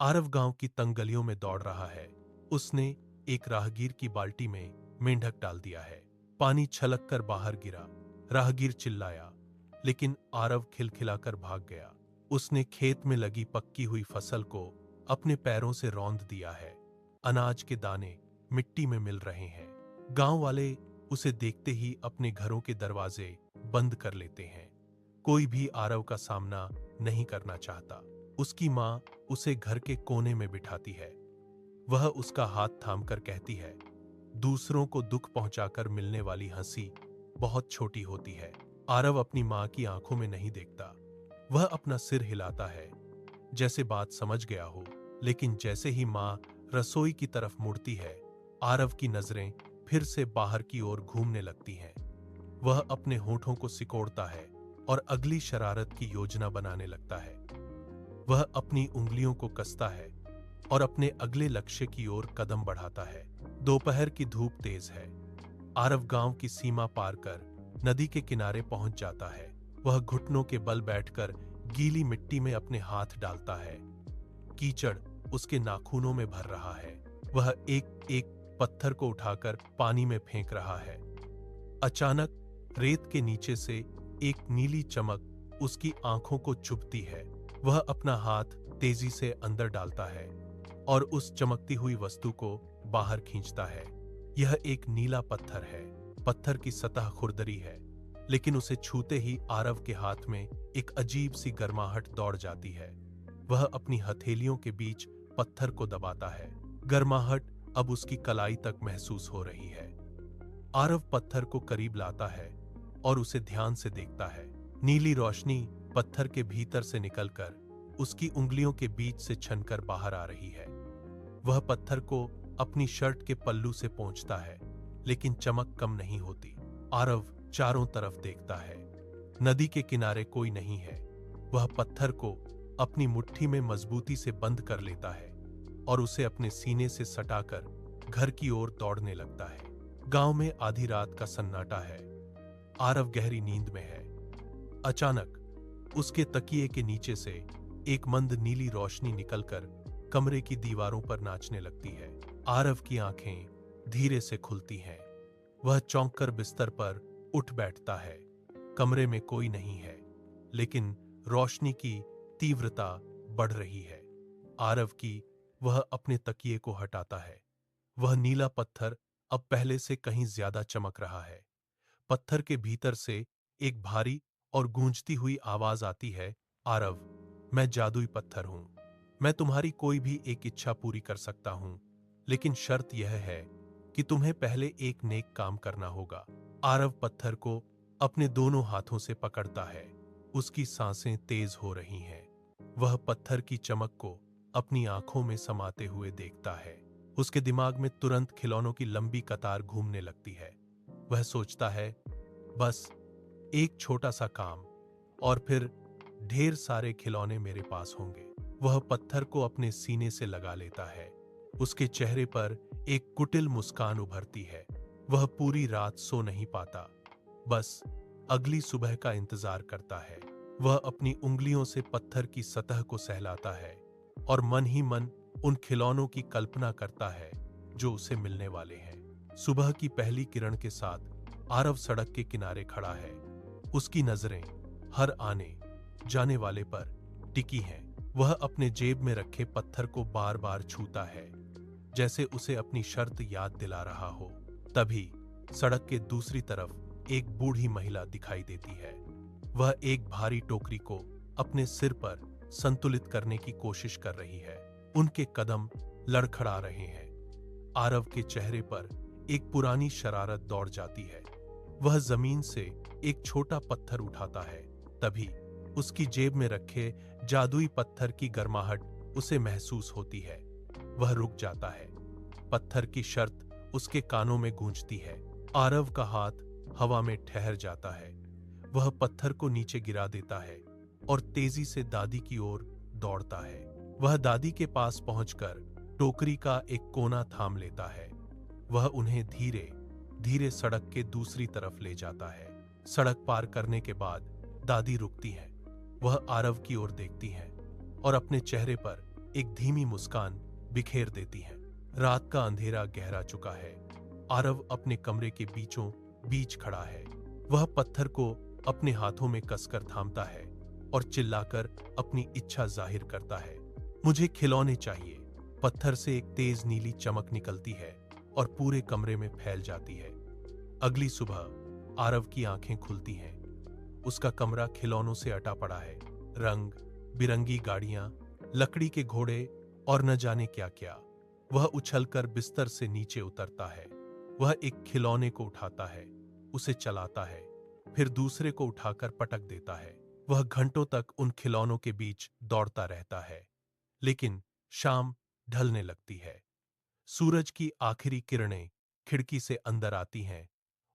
आरव गांव की तंग गलियों में दौड़ रहा है। उसने एक राहगीर की बाल्टी में मेंढक डाल दिया है। पानी छलक कर बाहर गिरा। राहगीर चिल्लाया, लेकिन आरव खिलखिलाकर भाग गया। उसने खेत में लगी पक्की हुई फसल को अपने पैरों से रौंद दिया है। अनाज के दाने मिट्टी में मिल रहे हैं। गांव वाले उसे देखते ही अपने घरों के दरवाजे बंद कर लेते हैं। कोई भी आरव का सामना नहीं करना चाहता। उसकी मां उसे घर के कोने में बिठाती है। वह उसका हाथ थामकर कहती है, दूसरों को दुख पहुंचाकर मिलने वाली हंसी बहुत छोटी होती है। आरव अपनी मां की आंखों में नहीं देखता। वह अपना सिर हिलाता है, जैसे बात समझ गया हो। लेकिन जैसे ही मां रसोई की तरफ मुड़ती है, आरव की नजरें फिर से बाहर की ओर घूमने लगती हैं। वह अपने होठों को सिकोड़ता है और अगली शरारत की योजना बनाने लगता है। वह अपनी उंगलियों को कसता है और अपने अगले लक्ष्य की ओर कदम बढ़ाता है। दोपहर की धूप तेज है। आरव गांव की सीमा पार कर नदी के किनारे पहुंच जाता है। वह घुटनों के बल बैठकर गीली मिट्टी में अपने हाथ डालता है। कीचड़ उसके नाखूनों में भर रहा है। वह एक एक पत्थर को उठाकर पानी में फेंक रहा है। अचानक रेत के नीचे से एक नीली चमक उसकी आंखों को चुभती है। वह अपना हाथ तेजी से अंदर डालता है और उस चमकती हुई वस्तु को बाहर खींचता है। यह एक नीला पत्थर है। पत्थर की सतह खुरदरी है, लेकिन उसे छूते ही आरव के हाथ में एक अजीब सी गर्माहट दौड़ जाती है। वह अपनी हथेलियों के बीच पत्थर को दबाता है। गर्माहट अब उसकी कलाई तक महसूस हो रही है। आरव पत्थर को करीब लाता है और उसे ध्यान से देखता है। नीली रोशनी पत्थर के भीतर से निकलकर उसकी उंगलियों के बीच से छनकर बाहर आ रही है। वह पत्थर को अपनी शर्ट के पल्लू से पोंछता है, लेकिन चमक कम नहीं होती। आरव चारों तरफ देखता है। नदी के किनारे कोई नहीं है। वह पत्थर को अपनी मुट्ठी में मजबूती से बंद कर लेता है और उसे अपने सीने से सटाकर घर की ओर दौड़ने लगता है। गांव में आधी रात का सन्नाटा है। आरव गहरी नींद में है। अचानक उसके तकिए के नीचे से एक मंद नीली रोशनी निकलकर कमरे की दीवारों पर नाचने लगती है। आरव की आंखें धीरे से खुलती हैं। वह चौंक कर बिस्तर पर उठ बैठता है। कमरे में कोई नहीं है, लेकिन रोशनी की तीव्रता बढ़ रही है। आरव की वह अपने तकिए को हटाता है। वह नीला पत्थर अब पहले से कहीं ज्यादा चमक रहा है। पत्थर के भीतर से एक भारी और गूंजती हुई आवाज आती है, आरव, मैं जादुई पत्थर हूं। मैं तुम्हारी कोई भी एक इच्छा पूरी कर सकता हूं, लेकिन शर्त यह है कि तुम्हें पहले एक नेक काम करना होगा। आरव पत्थर को अपने दोनों हाथों से पकड़ता है। उसकी सांसें तेज हो रही हैं। वह पत्थर की चमक को अपनी आंखों में समाते हुए देखता है। उसके दिमाग में तुरंत खिलौनों की लंबी कतार घूमने लगती है। वह सोचता है, बस एक छोटा सा काम और फिर ढेर सारे खिलौने मेरे पास होंगे। वह पत्थर को अपने सीने से लगा लेता है। उसके चेहरे पर एक कुटिल मुस्कान उभरती है। वह पूरी रात सो नहीं पाता, बस अगली सुबह का इंतजार करता है। वह अपनी उंगलियों से पत्थर की सतह को सहलाता है और मन ही मन उन खिलौनों की कल्पना करता है जो उसे मिलने वाले हैं। सुबह की पहली किरण के साथ आरव सड़क के किनारे खड़ा है। उसकी नजरें हर आने जाने वाले पर टिकी हैं। वह अपने जेब में रखे पत्थर को बार बार छूता है, जैसे उसे अपनी शर्त याद दिला रहा हो। तभी सड़क के दूसरी तरफ एक बूढ़ी महिला दिखाई देती है। वह एक भारी टोकरी को अपने सिर पर संतुलित करने की कोशिश कर रही है। उनके कदम लड़खड़ा रहे हैं। आरव के चेहरे पर एक पुरानी शरारत दौड़ जाती है। वह जमीन से एक छोटा पत्थर उठाता है। तभी उसकी जेब में रखे जादुई पत्थर की गर्माहट उसे महसूस होती है। वह रुक जाता है। पत्थर की शर्त उसके कानों में गूंजती है। आरव का हाथ हवा में ठहर जाता है। वह पत्थर को नीचे गिरा देता है और तेजी से दादी की ओर दौड़ता है। वह दादी के पास पहुंचकर टोकरी का एक कोना थाम लेता है। वह उन्हें धीरे धीरे सड़क के दूसरी तरफ ले जाता है। सड़क पार करने के बाद दादी रुकती है। वह आरव की ओर देखती हैं और अपने चेहरे पर एक धीमी मुस्कान बिखेर देती हैं। रात का अंधेरा गहरा चुका है। आरव अपने कमरे के बीचों बीच खड़ा है। वह पत्थर को अपने हाथों में कसकर थामता है और चिल्लाकर अपनी इच्छा जाहिर करता है। मुझे खिलौने चाहिए। पत्थर से एक तेज नीली चमक निकलती है और पूरे कमरे में फैल जाती है। अगली सुबह आरव की आंखें खुलती हैं। उसका कमरा खिलौनों से अटा पड़ा है। रंग बिरंगी गाड़ियां, लकड़ी के घोड़े और न जाने क्या क्या। वह उछलकर बिस्तर से नीचे उतरता है। वह एक खिलौने को उठाता है, उसे चलाता है, फिर दूसरे को उठाकर पटक देता है। वह घंटों तक उन खिलौनों के बीच दौड़ता रहता है। लेकिन शाम ढलने लगती है। सूरज की आखिरी किरणें खिड़की से अंदर आती हैं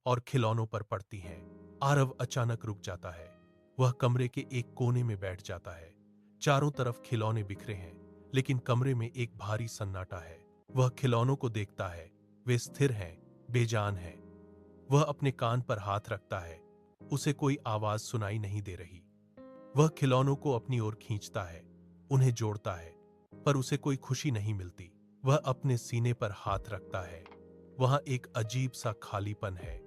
और खिलौनों पर पड़ती हैं। आरव अचानक रुक जाता है। वह कमरे के एक कोने में बैठ जाता है। चारों तरफ खिलौने बिखरे हैं, लेकिन कमरे में एक भारी सन्नाटा है। वह खिलौनों को देखता है। वे स्थिर हैं, बेजान हैं। वह अपने कान पर हाथ रखता है। उसे कोई आवाज सुनाई नहीं दे रही। वह खिलौनों को अपनी ओर खींचता है, उन्हें जोड़ता है, पर उसे कोई खुशी नहीं मिलती। वह अपने सीने पर हाथ रखता है। वहां एक अजीब सा खालीपन है।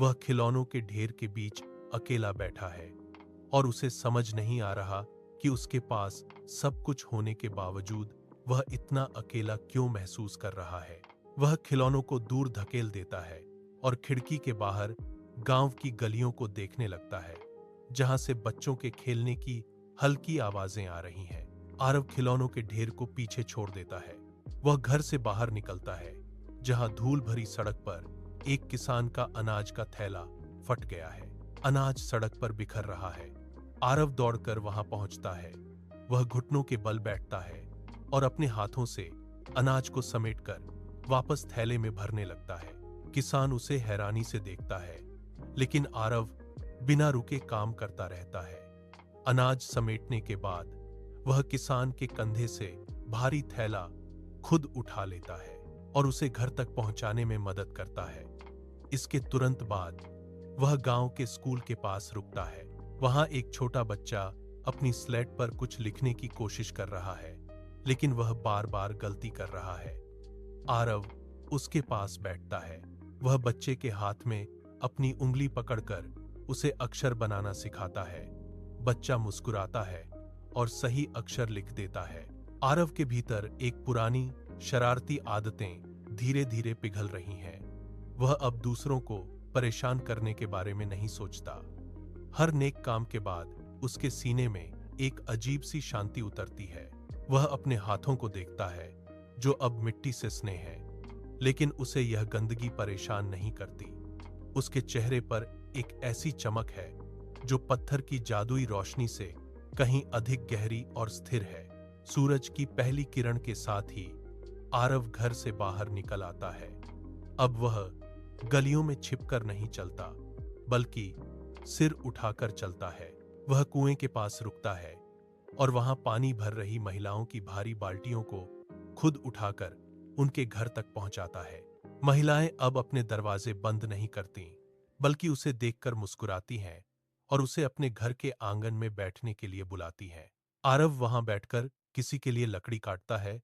वह खिलौनों के ढेर के बीच अकेला बैठा है और उसे समझ नहीं आ रहा कि उसके पास सब कुछ होने के बावजूद वह इतना अकेला क्यों महसूस कर रहा है। वह खिलौनों को दूर धकेल देता है और खिड़की के बाहर गांव की गलियों को देखने लगता है, जहां से बच्चों के खेलने की हल्की आवाजें आ रही हैं। आरव खिलौनों के ढेर को पीछे छोड़ देता है। वह घर से बाहर निकलता है, जहां धूल भरी सड़क पर एक किसान का अनाज का थैला फट गया है। अनाज सड़क पर बिखर रहा है। आरव दौड़कर वहां पहुंचता है। वह घुटनों के बल बैठता है और अपने हाथों से अनाज को समेटकर वापस थैले में भरने लगता है। किसान उसे हैरानी से देखता है, लेकिन आरव बिना रुके काम करता रहता है। अनाज समेटने के बाद वह किसान के कंधे से भारी थैला खुद उठा लेता है और उसे घर तक पहुंचाने में मदद करता है। इसके तुरंत बाद वह गांव के स्कूल के पास रुकता है। वहां एक छोटा बच्चा अपनी स्लेट पर कुछ लिखने की कोशिश कर रहा है, लेकिन वह बार बार गलती कर रहा है। आरव उसके पास बैठता है। वह बच्चे के हाथ में अपनी उंगली पकड़कर उसे अक्षर बनाना सिखाता है। बच्चा मुस्कुराता है और सही अक्षर लिख देता है। आरव के भीतर एक पुरानी शरारती आदतें धीरे धीरे पिघल रही हैं। वह अब दूसरों को परेशान करने के बारे में नहीं सोचता। हर नेक काम के बाद उसके सीने में एक अजीब सी शांति उतरती है। वह अपने हाथों को देखता है, जो अब मिट्टी से सने हैं, लेकिन उसे यह गंदगी परेशान नहीं करती। उसके चेहरे पर एक ऐसी चमक है जो पत्थर की जादुई रोशनी से कहीं अधिक गहरी और स्थिर है। सूरज की पहली किरण के साथ ही आरव घर से बाहर निकल आता है। अब वह गलियों में छिपकर नहीं चलता, बल्कि सिर उठाकर चलता है। वह कुएं के पास रुकता है और वहां पानी भर रही महिलाओं की भारी बाल्टियों को खुद उठाकर उनके घर तक पहुंचाता है। महिलाएं अब अपने दरवाजे बंद नहीं करती, बल्कि उसे देखकर मुस्कुराती हैं और उसे अपने घर के आंगन में बैठने के लिए बुलाती हैं। आरव वहां बैठकर किसी के लिए लकड़ी काटता है,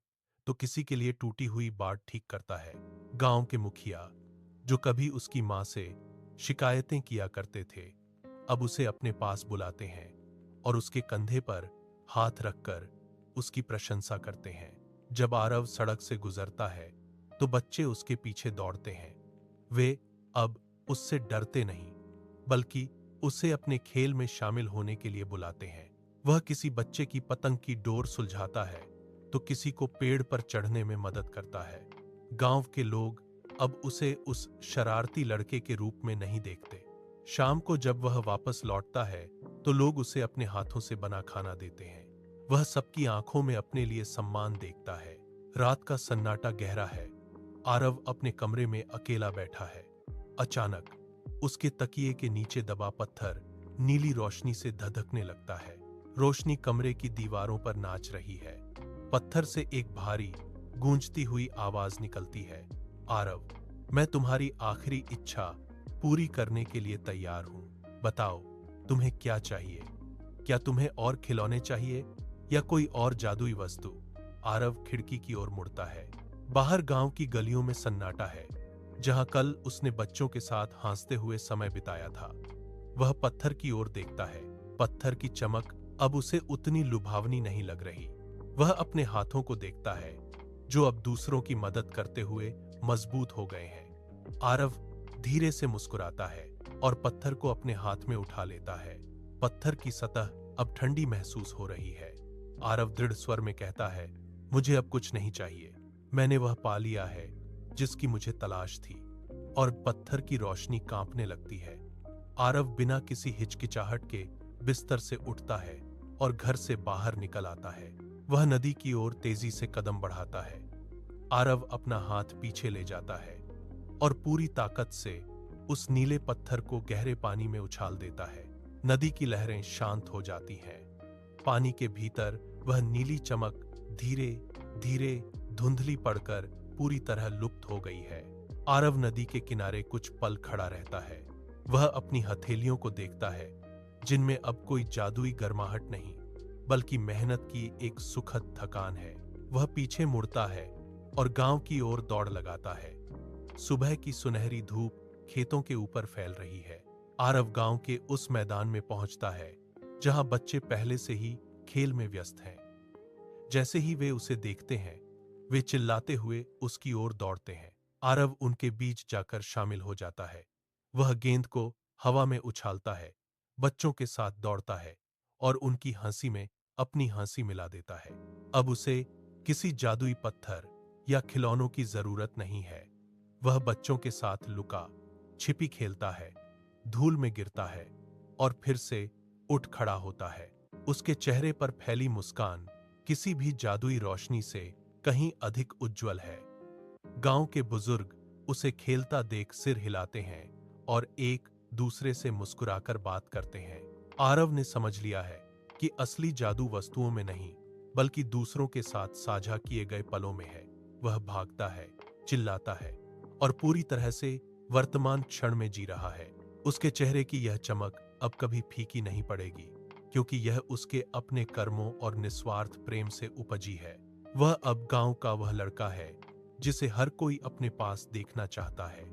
तो किसी के लिए टूटी हुई बाट ठीक करता है। गांव के मुखिया, जो कभी उसकी मां से शिकायतें किया करते थे, अब उसे अपने पास बुलाते हैं और उसके कंधे पर हाथ रखकर उसकी प्रशंसा करते हैं। जब आरव सड़क से गुजरता है तो बच्चे उसके पीछे दौड़ते हैं। वे अब उससे डरते नहीं, बल्कि उसे अपने खेल में शामिल होने के लिए बुलाते हैं। वह किसी बच्चे की पतंग की डोर सुलझाता है तो किसी को पेड़ पर चढ़ने में मदद करता है। गांव के लोग अब उसे उस शरारती लड़के के रूप में नहीं देखते। शाम को जब वह वापस लौटता है तो लोग उसे अपने हाथों से बना खाना देते हैं। वह सबकी आंखों में अपने लिए सम्मान देखता है। रात का सन्नाटा गहरा है। आरव अपने कमरे में अकेला बैठा है। अचानक उसके तकिए के नीचे दबा पत्थर नीली रोशनी से धधकने लगता है। रोशनी कमरे की दीवारों पर नाच रही है। पत्थर से एक भारी गूंजती हुई आवाज निकलती है, आरव, मैं तुम्हारी आखिरी इच्छा पूरी करने के लिए तैयार हूं। बताओ, तुम्हें क्या चाहिए? क्या तुम्हें और खिलौने चाहिए या कोई और जादुई वस्तु? आरव खिड़की की ओर मुड़ता है। बाहर गांव की गलियों में सन्नाटा है, जहां कल उसने बच्चों के साथ हंसते हुए समय बिताया था। वह पत्थर की ओर देखता है। पत्थर की चमक अब उसे उतनी लुभावनी नहीं लग रही। वह अपने हाथों को देखता है, जो अब दूसरों की मदद करते हुए मजबूत हो गए हैं। आरव धीरे से मुस्कुराता है और पत्थर को अपने हाथ में उठा लेता है। पत्थर की सतह अब ठंडी महसूस हो रही है। आरव दृढ़ स्वर में कहता है, मुझे अब कुछ नहीं चाहिए। मैंने वह पा लिया है जिसकी मुझे तलाश थी। और पत्थर की रोशनी कांपने लगती है। आरव बिना किसी हिचकिचाहट के बिस्तर से उठता है और घर से बाहर निकल आता है। वह नदी की ओर तेजी से कदम बढ़ाता है। आरव अपना हाथ पीछे ले जाता है और पूरी ताकत से उस नीले पत्थर को गहरे पानी में उछाल देता है। नदी की लहरें शांत हो जाती हैं। पानी के भीतर वह नीली चमक धीरे धीरे धुंधली पड़कर पूरी तरह लुप्त हो गई है। आरव नदी के किनारे कुछ पल खड़ा रहता है। वह अपनी हथेलियों को देखता है, जिनमें अब कोई जादुई गर्माहट नहीं, बल्कि मेहनत की एक सुखद थकान है। वह पीछे मुड़ता है और गांव की ओर दौड़ लगाता है। सुबह की सुनहरी धूप खेतों के ऊपर फैल रही है। आरव गांव के उस मैदान में पहुंचता है जहां बच्चे पहले से ही खेल में व्यस्त हैं। जैसे ही वे उसे देखते हैं, वे चिल्लाते हुए उसकी ओर दौड़ते हैं। आरव उनके बीच जाकर शामिल हो जाता है। वह गेंद को हवा में उछालता है, बच्चों के साथ दौड़ता है और उनकी हंसी में अपनी हंसी मिला देता है। अब उसे किसी जादुई पत्थर या खिलौनों की जरूरत नहीं है। वह बच्चों के साथ लुका छिपी खेलता है, धूल में गिरता है और फिर से उठ खड़ा होता है। उसके चेहरे पर फैली मुस्कान किसी भी जादुई रोशनी से कहीं अधिक उज्जवल है। गांव के बुजुर्ग उसे खेलता देख सिर हिलाते हैं और एक दूसरे से मुस्कुराकर बात करते हैं। आरव ने समझ लिया है कि असली जादू वस्तुओं में नहीं, बल्कि दूसरों के साथ साझा किए गए पलों में है। वह भागता है, चिल्लाता है और पूरी तरह से वर्तमान क्षण में जी रहा है। उसके चेहरे की यह चमक अब कभी फीकी नहीं पड़ेगी, क्योंकि यह उसके अपने कर्मों और निस्वार्थ प्रेम से उपजी है। वह अब गांव का वह लड़का है जिसे हर कोई अपने पास देखना चाहता है।